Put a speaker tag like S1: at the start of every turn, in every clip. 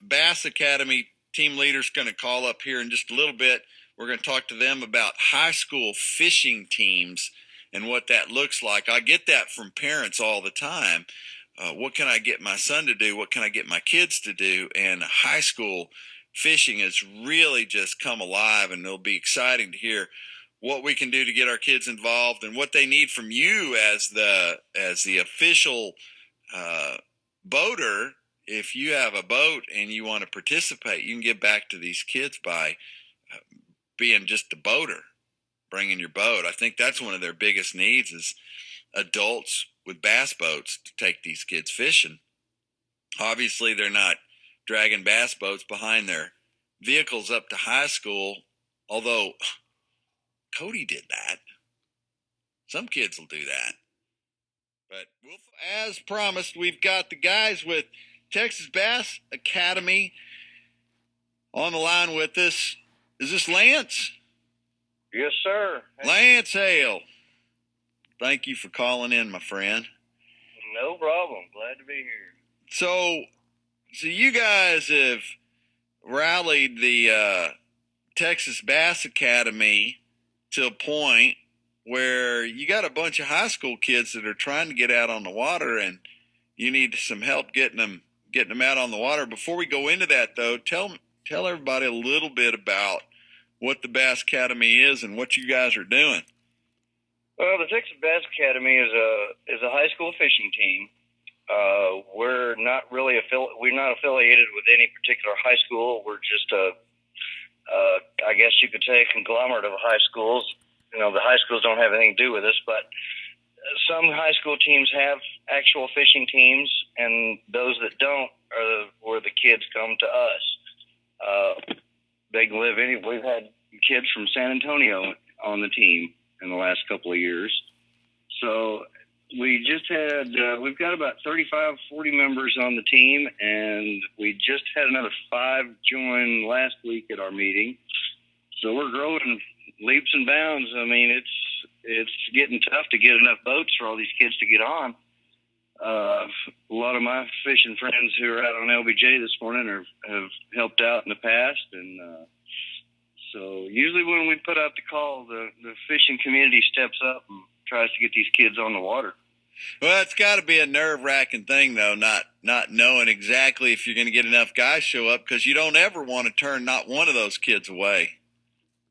S1: Bass Academy team leader's going to call up here in just a little bit. We're going to talk to them about high school fishing teams and what that looks like. I get that from parents all the time. What can I get my son to do? What can I get my kids to do? And high school fishing has really just come alive, and it'll be exciting to hear what we can do to get our kids involved and what they need from you as the official boater. If you have a boat and you want to participate, you can give back to these kids by being just a boater, bringing your boat. I think that's one of their biggest needs is adults with bass boats to take these kids fishing. Obviously, they're not dragging bass boats behind their vehicles up to high school, although Cody did that. Some kids will do that. But as promised, we've got the guys with Texas Bass Academy on the line with us. Is this Lance?
S2: Yes, sir.
S1: Lance Hale. Thank you for calling in, my friend.
S2: No problem. Glad to be here.
S1: So you guys have rallied the Texas Bass Academy to a point where you got a bunch of high school kids that are trying to get out on the water, and you need some help getting them out on the water. Before we go into that, though, tell everybody a little bit about what the Bass Academy is and what you guys are doing.
S2: Well, the Texas Bass Academy is a high school fishing team. We're not affiliated with any particular high school. We're just I guess you could say, a conglomerate of high schools. You know, the high schools don't have anything to do with us, but some high school teams have actual fishing teams, and those that don't are where the kids come to us. They can live we've had kids from San Antonio on the team in the last couple of years. So we just had, we've got about 35, 40 members on the team, and we just had another 5 join last week at our meeting. So we're growing leaps and bounds. I mean, it's getting tough to get enough boats for all these kids to get on. A lot of my fishing friends who are out on LBJ this morning have helped out in the past, and so usually when we put out the call, the fishing community steps up and tries to get these kids on the water.
S1: Well, it's got to be a nerve-wracking thing, though, not knowing exactly if you're going to get enough guys show up, because you don't ever want to turn not one of those kids away.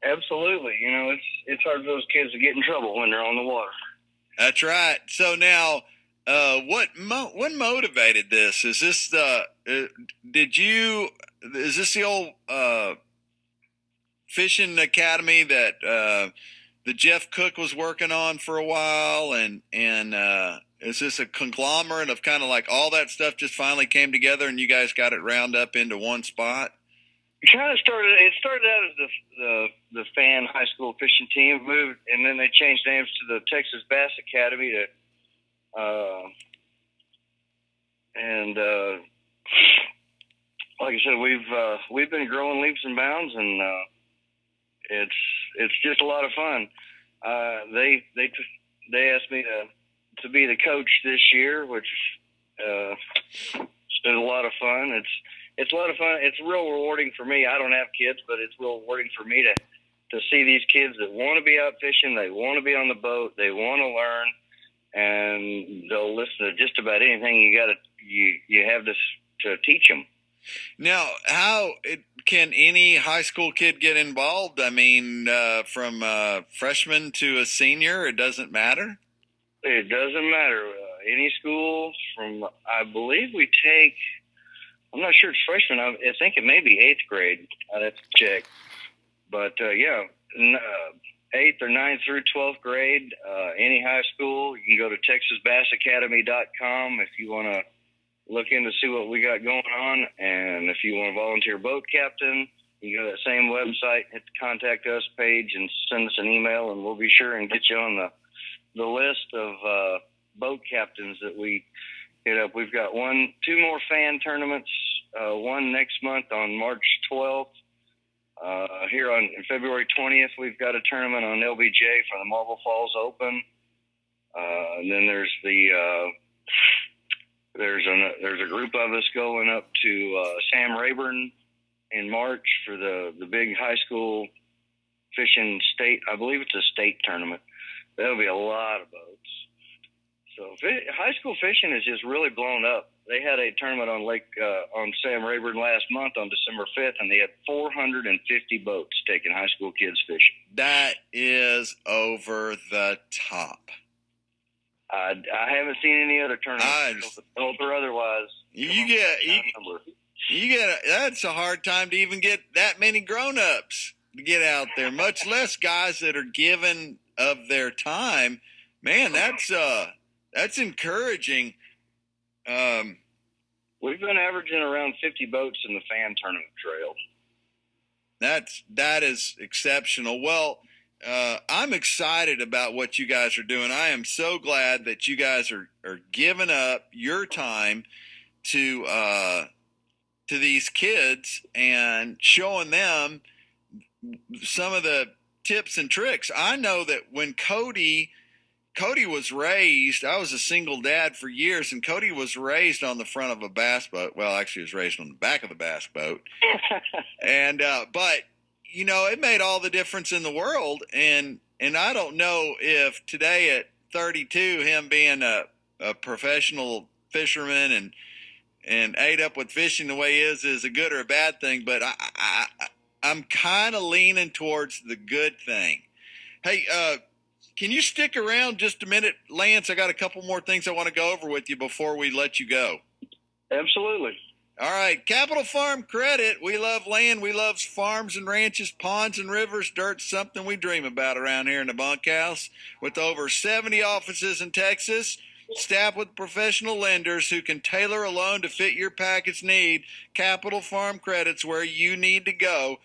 S2: Absolutely. You know, it's hard for those kids to get in trouble when they're on the water.
S1: That's right. So now, what motivated this? Is this is this the old fishing academy that the Jeff Cook was working on for a while, and is this a conglomerate of kind of like all that stuff just finally came together and you guys got it round up into one spot?
S2: It started out as the fan high school fishing team, moved, and then they changed names to the Texas Bass Academy like I said, we've been growing leaps and bounds, and it's just a lot of fun. They asked me to be the coach this year, which it's been a lot of fun. It's a lot of fun. It's real rewarding for me. I don't have kids, but it's real rewarding for me to see these kids that want to be out fishing. They want to be on the boat. They want to learn, and they'll listen to just about anything you have to teach them.
S1: Now, how can any high school kid get involved? I mean, from a freshman to a senior, it doesn't matter?
S2: It doesn't matter. Any school from, I believe we take, I'm not sure it's freshman. I think it may be 8th grade. I'd have to check. But, 8th or 9th through 12th grade, any high school. You can go to texasbassacademy.com if you want to look in to see what we got going on. And if you want to volunteer boat captain, you go to that same website, hit the contact us page, and send us an email, and we'll be sure and get you on the list of boat captains that we hit up. We've got 2 more fan tournaments, one next month on March 12th. Here on February 20th, we've got a tournament on LBJ for the Marble Falls Open. And then there's the There's a group of us going up to Sam Rayburn in March for the big high school fishing state. I believe it's a state tournament. There'll be a lot of boats. So high school fishing is just really blown up. They had a tournament on on Sam Rayburn last month on December 5th, and they had 450 boats taking high school kids fishing.
S1: That is over the top.
S2: I haven't seen any other tournaments, adult or otherwise.
S1: That's a hard time to even get that many grown-ups to get out there, much less guys that are given of their time. Man, that's encouraging.
S2: We've been averaging around 50 boats in the fan tournament trail.
S1: That is exceptional. Well, I'm excited about what you guys are doing. I am so glad that you guys are giving up your time to these kids and showing them some of the tips and tricks. I know that when Cody was raised, I was a single dad for years, and Cody was raised on the front of a bass boat. Well, actually, he was raised on the back of the bass boat. And but you know, it made all the difference in the world. And I don't know if today at 32, him being a professional fisherman and ate up with fishing the way he is a good or a bad thing. But I'm kind of leaning towards the good thing. Hey, can you stick around just a minute, Lance? I got a couple more things I want to go over with you before we let you go.
S2: Absolutely.
S1: All right, Capital Farm Credit. We love land. We love farms and ranches, ponds and rivers. Dirt's something we dream about around here in the bunkhouse. With over 70 offices in Texas, staffed with professional lenders who can tailor a loan to fit your package need, Capital Farm Credit's where you need to go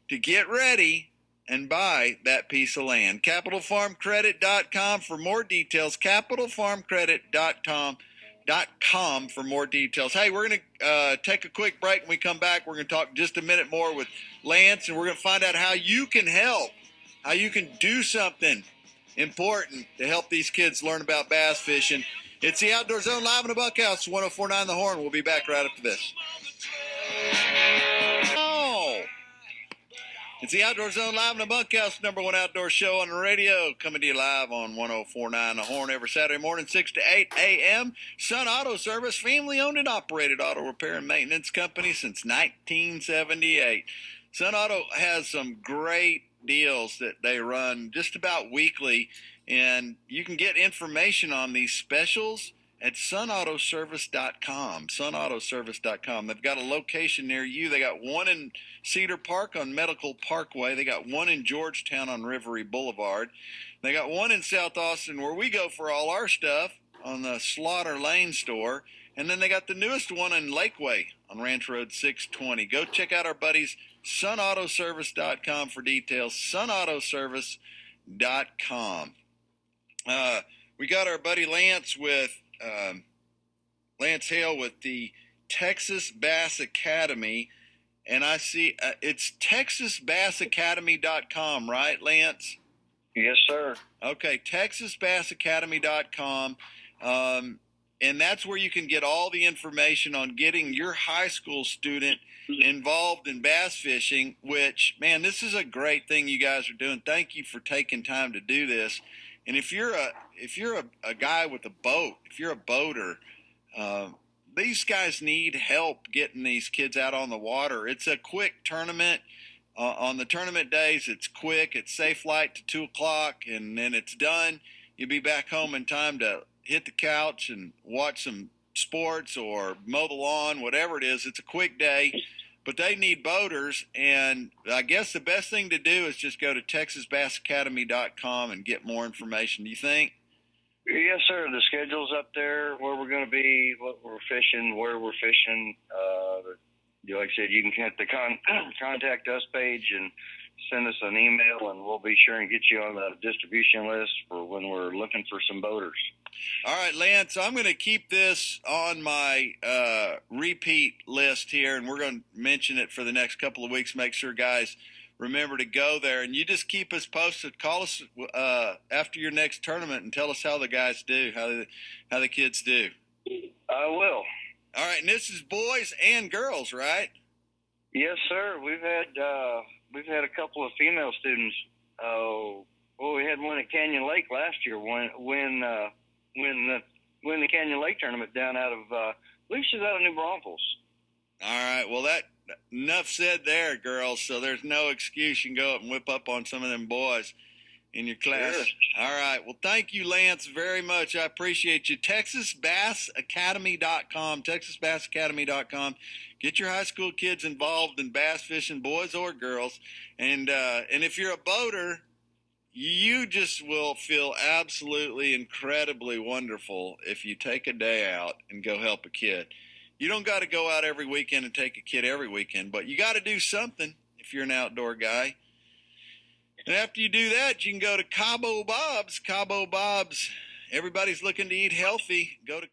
S1: to get ready and buy that piece of land. CapitalFarmCredit.com for more details. CapitalFarmCredit.com for more details. Hey, we're going to take a quick break. When we come back, we're going to talk just a minute more with Lance, and we're going to find out how you can help, how you can do something important to help these kids learn about bass fishing. It's the Outdoor Zone live in the Bunkhouse, 104.9 The Horn. We'll be back right after this. It's the Outdoor Zone live in the Bunkhouse, #1 outdoor show on the radio, coming to you live on 104.9 The Horn every Saturday morning, 6 to 8 a.m. Sun Auto Service, family-owned and operated auto repair and maintenance company since 1978. Sun Auto has some great deals that they run just about weekly, and you can get information on these specials at sunautoservice.com. Sunautoservice.com. They've got a location near you. They got one in Cedar Park on Medical Parkway. They got one in Georgetown on Rivery Boulevard. They got one in South Austin where we go for all our stuff on the Slaughter Lane store. And then they got the newest one in Lakeway on Ranch Road 620. Go check out our buddies, sunautoservice.com for details. Sunautoservice.com. We got our buddy Lance with Lance Hale with the Texas Bass Academy, and I see it's texasbassacademy.com, right, Lance?
S2: Yes, sir.
S1: Okay, texasbassacademy.com, and that's where you can get all the information on getting your high school student involved in bass fishing, which, man, this is a great thing you guys are doing. Thank you for taking time to do this. And if you're a guy with a boat, if you're a boater, these guys need help getting these kids out on the water. It's a quick tournament. On the tournament days, it's quick. It's safe flight to 2 o'clock, and then it's done. You'll be back home in time to hit the couch and watch some sports or mow the lawn, whatever it is. It's a quick day. But they need boaters, and I guess the best thing to do is just go to texasbassacademy.com and get more information. Do you think?
S2: Yes, sir. The schedule's up there, where we're going to be, what we're fishing, where we're fishing. Like I said, you can hit the contact us page and send us an email, and we'll be sure and get you on the distribution list for when we're looking for some boaters.
S1: All right, Lance, I'm going to keep this on my repeat list here, and we're going to mention it for the next couple of weeks. Make sure guys remember to go there, and you just keep us posted. Call us after your next tournament and tell us how the guys do, how the kids do.
S2: I will.
S1: All right, and this is boys and girls, right?
S2: Yes, sir. We've had a couple of female students. Well, we had one at Canyon Lake last year. When the Canyon Lake tournament down out of I believe she's out of New Braunfels.
S1: All right, well, that enough said there, girls. So there's no excuse. You can go up and whip up on some of them boys in your class.
S2: Sure.
S1: All right. Well, thank you, Lance, very much. I appreciate you. TexasBassAcademy.com, TexasBassAcademy.com. Get your high school kids involved in bass fishing, boys or girls. And if you're a boater, you just will feel absolutely incredibly wonderful if you take a day out and go help a kid. You don't got to go out every weekend and take a kid every weekend, but you got to do something if you're an outdoor guy. And after you do that, you can go to Cabo Bob's. Cabo Bob's, everybody's looking to eat healthy. Go to